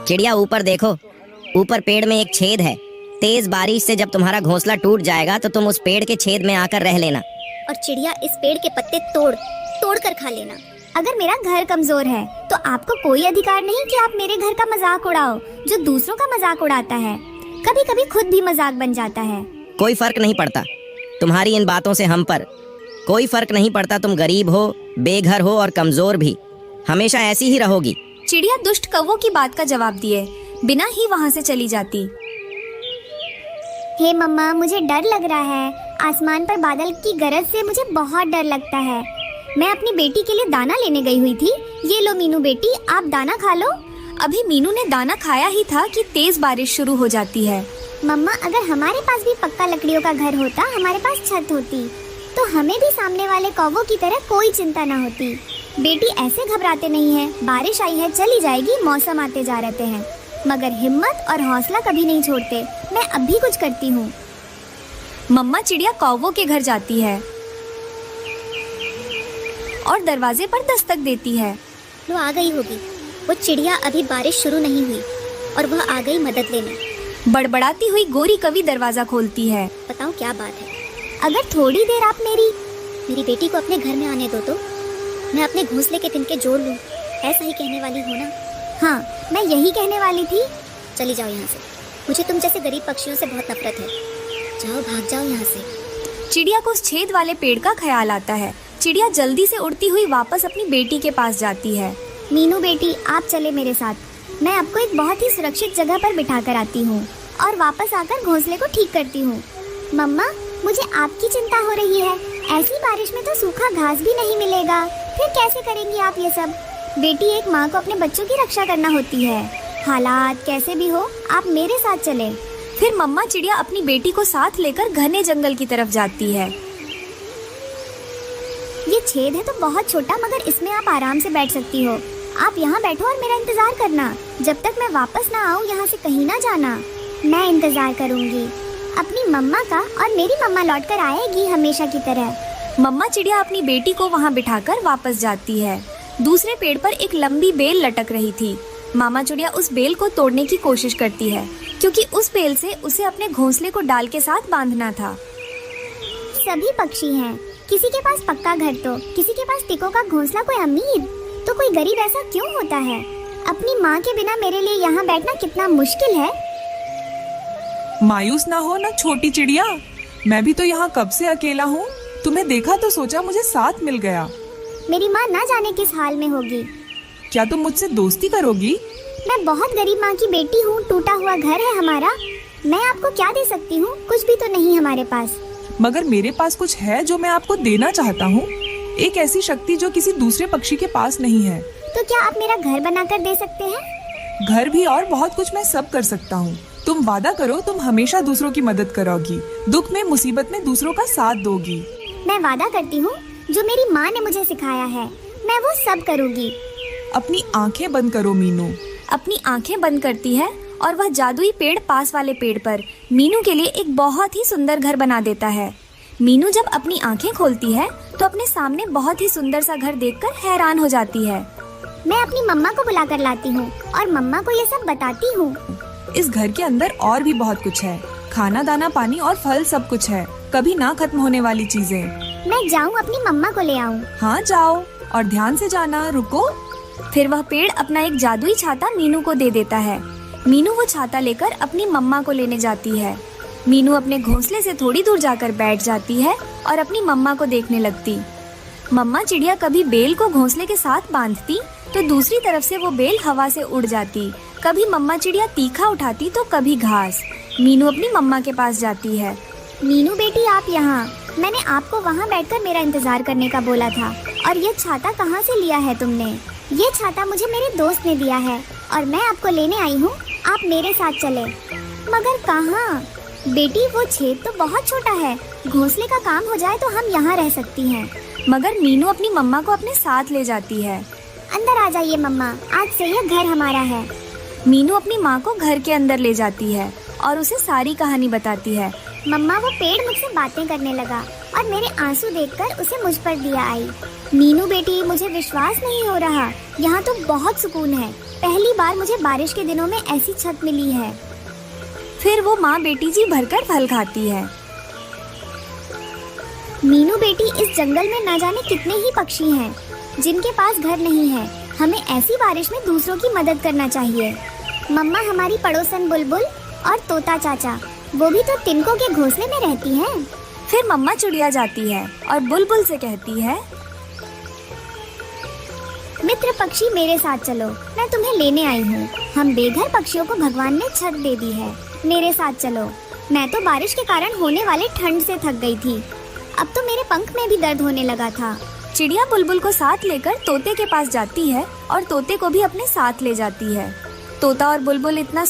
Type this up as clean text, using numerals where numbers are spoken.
चिड़िया ऊपर देखो, ऊपर पेड़ में एक छेद है। तेज बारिश से जब तुम्हारा घोंसला टूट जाएगा तो तुम उस पेड़ के छेद में आकर रह लेना। और चिड़िया इस पेड़ के पत्ते तोड़ तोड़ कर खा लेना। अगर मेरा घर कमजोर है तो आपको कोई अधिकार नहीं कि आप मेरे घर का मजाक उड़ाओ। जो दूसरों का मजाक उड़ाता है कभी कभी खुद भी मजाक बन जाता है। कोई फर्क नहीं पड़ता तुम्हारी इन बातों से हम पर। कोई फर्क नहीं पड़ता तुम गरीब हो, बेघर हो और कमजोर भी। हमेशा ऐसी ही रहोगी। चिड़िया दुष्ट कौवों की बात का जवाब दिए बिना ही वहाँ से चली जाती। हे मम्मा, मुझे डर लग रहा है। आसमान पर बादल की गरज से मुझे बहुत डर लगता है। मैं अपनी बेटी के लिए दाना लेने गई हुई थी। ये लो मीनू बेटी, आप दाना खा लो। अभी मीनू ने दाना खाया ही था कि तेज बारिश शुरू हो जाती है। मम्मा, अगर हमारे पास भी पक्का लकड़ियों का घर होता, हमारे पास छत होती, तो हमें भी सामने वाले कौवों की तरह कोई चिंता ना होती। बेटी ऐसे घबराते नहीं है। बारिश आई है, चली जाएगी, मौसम आते जा रहते हैं, मगर हिम्मत और हौसला कभी नहीं छोड़ते। मैं अब भी कुछ करती हूँ। मम्मा चिड़िया कौवों के घर जाती है और दरवाजे पर दस्तक देती है। वो आ गई होगी। वो चिड़िया अभी बारिश शुरू नहीं हुई और वह आ गई मदद लेने। बड़बड़ाती हुई गोरी कवि दरवाजा खोलती है। बताओ क्या बात है? अगर थोड़ी देर आप मेरी बेटी को अपने घर में आने दो तो मैं अपने घोंसले के तिनके जोड़ लूं। ऐसा ही कहने वाली हो ना? हाँ, मैं यही कहने वाली थी। चली जाओ यहाँ से। मुझे तुम जैसे गरीब पक्षियों से बहुत नफरत है। जाओ, भाग जाओ यहाँ से। चिड़िया को उस छेद वाले पेड़ का ख्याल आता है। चिड़िया जल्दी से उड़ती हुई वापस अपनी बेटी के पास जाती है। मीनू बेटी, आप चले मेरे साथ। मैं आपको एक बहुत ही सुरक्षित जगह पर बिठा कर आती हूँ और वापस आकर घोंसले को ठीक करती हूँ। मम्मा, मुझे आपकी चिंता हो रही है। ऐसी बारिश में तो सूखा घास भी नहीं मिलेगा। फिर कैसे करेंगी आप ये सब? बेटी, एक माँ को अपने बच्चों की रक्षा करना होती है। हालात कैसे भी हो, आप मेरे साथ चले। फिर मम्मा चिड़िया अपनी बेटी को साथ लेकर घने जंगल की तरफ जाती है। ये छेद है तो बहुत छोटा, मगर इसमें आप आराम से बैठ सकती हो। आप यहाँ बैठो और मेरा इंतजार करना। जब तक मैं वापस ना आऊँ यहाँ से कहीं ना जाना। मैं इंतजार करूँगी अपनी मम्मा का, और मेरी मम्मा लौट कर आएगी हमेशा की तरह। मम्मा चिड़िया अपनी बेटी को वहाँ बिठाकर वापस जाती है। दूसरे पेड़ पर एक लंबी बेल लटक रही थी। मामा चिड़िया उस बेल को तोड़ने की कोशिश करती है क्योंकि उस बेल से उसे अपने घोंसले को डाल के साथ बांधना था। सभी पक्षी हैं, किसी के पास पक्का घर तो किसी के पास टिकों का घोंसला। कोई अमीर तो कोई गरीब, ऐसा क्यों होता है? अपनी माँ के बिना मेरे लिए यहाँ बैठना कितना मुश्किल है। मायूस ना हो ना छोटी चिड़िया, मैं भी तो यहाँ कब से अकेला हूँ। तुम्हें देखा तो सोचा मुझे साथ मिल गया। मेरी माँ ना जाने किस हाल में होगी। क्या तुम मुझसे दोस्ती करोगी? मैं बहुत गरीब माँ की बेटी हूँ। टूटा हुआ घर है हमारा। मैं आपको क्या दे सकती हूँ? कुछ भी तो नहीं हमारे पास। मगर मेरे पास कुछ है जो मैं आपको देना चाहता हूँ। एक ऐसी शक्ति जो किसी दूसरे पक्षी के पास नहीं है। तो क्या आप मेरा घर बनाकर दे सकते हैं? घर भी और बहुत कुछ मैं सब कर सकता हूँ। तुम वादा करो, तुम हमेशा दूसरों की मदद करोगी, दुख में मुसीबत में दूसरों का साथ दोगी। मैं वादा करती हूँ, जो मेरी माँ ने मुझे सिखाया है मैं वो सब करूँगी। अपनी आंखें बंद करो मीनू। अपनी आंखें बंद करती है और वह जादुई पेड़ पास वाले पेड़ पर मीनू के लिए एक बहुत ही सुंदर घर बना देता है। मीनू जब अपनी आंखें खोलती है तो अपने सामने बहुत ही सुंदर सा घर देखकर हैरान हो जाती है। मैं अपनी मम्मा को बुला कर लाती हूँ और मम्मा को ये सब बताती हूँ। इस घर के अंदर और भी बहुत कुछ है। खाना, दाना, पानी और फल सब कुछ है। कभी ना खत्म होने वाली चीजें। मैं जाऊँ अपनी मम्मा को ले आऊँ? हाँ जाओ, और ध्यान से जाना। रुको। फिर वह पेड़ अपना एक जादुई छाता मीनू को दे देता है। मीनू वो छाता लेकर अपनी मम्मा को लेने जाती है। मीनू अपने घोंसले से थोड़ी दूर जाकर बैठ जाती है और अपनी मम्मा को देखने लगती। मम्मा चिड़िया कभी बेल को घोंसले के साथ बांधती तो दूसरी तरफ से वो बेल हवा से उड़ जाती। कभी मम्मा चिड़िया तीखा उठाती तो कभी घास। मीनू अपनी मम्मा के पास जाती है। मीनू बेटी, आप यहाँ। मैंने आपको वहाँ बैठकर मेरा इंतजार करने का बोला था। और ये छाता कहाँ से लिया है तुमने? ये छाता मुझे मेरे दोस्त ने दिया है और मैं आपको लेने आई हूँ। आप मेरे साथ चले। मगर कहाँ? बेटी, वो छेद तो बहुत छोटा है। घोंसले का काम हो जाए तो हम यहाँ रह सकती हैं। मगर मीनू अपनी मम्मा को अपने साथ ले जाती है। अंदर आ जाइए मम्मा, आज से ये घर हमारा है। मीनू अपनी माँ को घर के अंदर ले जाती है और उसे सारी कहानी बताती है। मम्मा, वो पेड़ मुझसे बातें करने लगा। और मेरे आंसू देखकर उसे मुझ पर दिया आई। मीनू बेटी, मुझे विश्वास नहीं हो रहा, यहाँ तो बहुत सुकून है। पहली बार मुझे बारिश के दिनों में ऐसी छत मिली है। फिर वो माँ बेटी जी भरकर फल खाती है। मीनू बेटी, इस जंगल में न जाने कितने ही पक्षी हैं जिनके पास घर नहीं है। हमें ऐसी बारिश में दूसरों की मदद करना चाहिए। मम्मा, हमारी पड़ोसन बुलबुल और तोता चाचा, वो भी तो तिनकों के घोंसले में रहती हैं। फिर मम्मा चिड़िया जाती है और बुलबुल से कहती है, मित्र पक्षी, मेरे साथ चलो, मैं तुम्हें लेने आई हूँ। हम बेघर पक्षियों को भगवान ने छत दे दी है, मेरे साथ चलो। मैं तो बारिश के कारण होने वाले ठंड से थक गई थी, अब तो मेरे पंख में भी दर्द होने लगा था। चिड़िया बुलबुल को साथ लेकर तोते के पास जाती है और तोते को भी अपने साथ ले जाती है। तोता और बुलबुल इतना